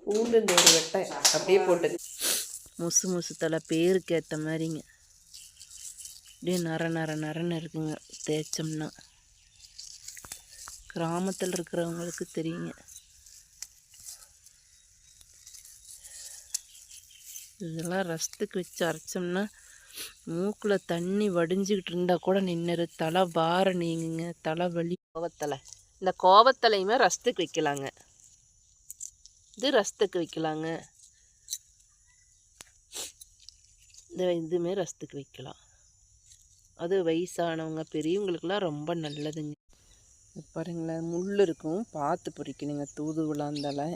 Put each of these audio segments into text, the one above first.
பூண்டு இந்த ஒரு வெட்டை அப்படியே போட்டு முசு முசு தலை பேருக்கு ஏற்ற மாதிரிங்க. அப்படியே நரன்னு இருக்குங்க தேய்ச்சோம்னா. கிராமத்தில் இருக்கிறவங்களுக்கு தெரியுங்க. இதெல்லாம் ரசத்துக்கு வச்சு அரைச்சோம்னா மூக்கில் தண்ணி வடிஞ்சிக்கிட்டு இருந்தால் கூட நின்றுரு. தலை வார நீங்குங்க. தலை வலி. கோவத்தலை, இந்த கோவத்தலையுமே ரசத்துக்கு வைக்கலாங்க. இது ரசத்துக்கு வைக்கலாங்க. இதுவுமே ரசத்துக்கு வைக்கலாம். அது வயசானவங்க பெரியவங்களுக்கெல்லாம் ரொம்ப நல்லதுங்க. பாருங்களேன், முள் இருக்கும், பார்த்து பொறிக்கணுங்க. தூதுவளாந்தலை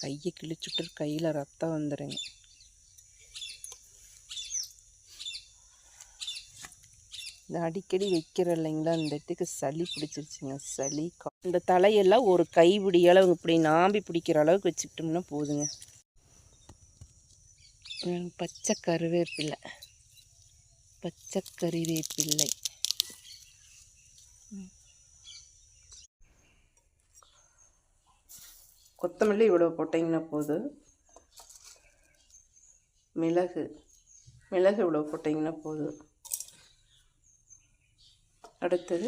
கையை கிழிச்சுட்டு கையில் ரத்தம் வந்துடுங்க. இந்த அடிக்கடி வைக்கிற இல்லைங்களா, இந்த இடத்துக்கு சளி பிடிச்சிருச்சுங்க. சளி இந்த தலையெல்லாம் ஒரு கைப்பிடி அளவு இப்படி நாம்பி பிடிக்கிற அளவுக்கு வச்சுக்கிட்டோம்னா போதுங்க. பச்சை கருவேப்பிலை, பச்சை கறிவேப்பிள்ளை. கொத்தமல்லி இவ்வளோ போட்டிங்கன்னா போதும். மிளகு இவ்வளோ போட்டிங்கன்னா போதும். அடுத்தது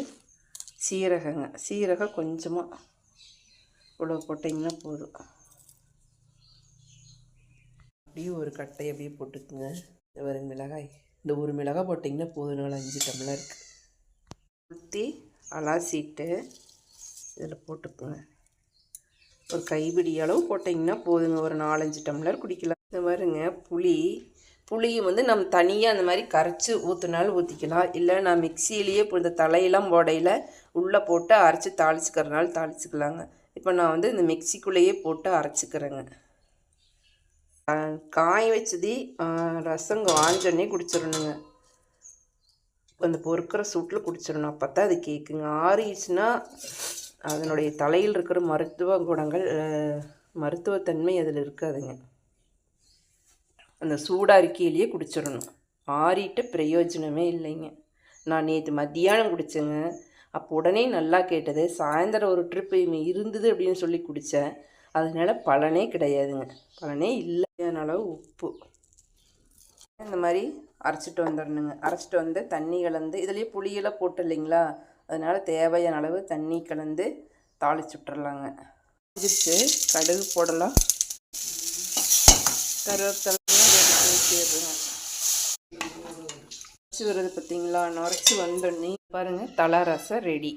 சீரகம் கொஞ்சமாக இவ்வளோ போட்டிங்கன்னா போதும். அப்படியே ஒரு கட்டை அப்படியே போட்டுக்குங்க. ஒரு மிளகாய், இந்த ஒரு மிளகாய் போட்டிங்கன்னா போதும். 4-5 டம்ளருக்கு ஊற்றி அலாசிட்டு இதில் போட்டுக்குங்க. ஒரு கைப்பிடி அளவு போட்டிங்கன்னா போதுங்க. ஒரு 4-5 டம்ளர் குடிக்கலாம். இந்த மாதிரிங்க புளியை வந்து நம்ம தனியாக அந்த மாதிரி கரைச்சி ஊற்றினாலும் ஊற்றிக்கலாம். இல்லை நான் மிக்சியிலேயே இப்போ இந்த தலையெல்லாம் போடையில் உள்ளே போட்டு அரைச்சி தாளிச்சிக்கிறனால தாளிச்சிக்கலாங்க. இப்போ நான் வந்து இந்த மிக்சிக்குள்ளேயே போட்டு அரைச்சிக்கிறேங்க. காய வச்சது ரசம் வாஞ்சோடனே குடிச்சிடணுங்க. அந்த பொறுக்கிற சூட்டில் குடிச்சிடணும். அப்போ தான் அது கேட்குங்க. ஆறிடுச்சுன்னா அதனுடைய தலையில் இருக்கிற மருத்துவ குணங்கள், மருத்துவத்தன்மை அதில் இருக்காதுங்க. அந்த சூடாக இருக்கையிலேயே குடிச்சிடணும். ஆறிட்ட பிரயோஜனமே இல்லைங்க. நான் நேற்று மத்தியானம் குடித்தேங்க. அப்போ உடனே நல்லா கேட்டது. சாயந்தரம் ஒரு ட்ரிப்பு இருந்தது அப்படின்னு சொல்லி குடித்தேன். அதனால பலனே கிடையாதுங்க. பலனே இல்லையான அளவு உப்பு இந்த மாதிரி அரைச்சிட்டு வந்துடணுங்க. அரைச்சிட்டு வந்து தண்ணி கலந்து, இதுலேயே புளியெல்லாம் போட்டு இல்லைங்களா, அதனால் தேவையான அளவு தண்ணி கலந்து தாளிச்சு விட்டுறலாங்க. இதுக்கு கடுகு போடலாம். கருவேப்பிலையும் ஊற்றிடுறேங்க. நுரைச்சி வருது பார்த்தீங்களா? நுரைச்சி வந்தோடனே பாருங்கள், தலை ரசம் ரெடி.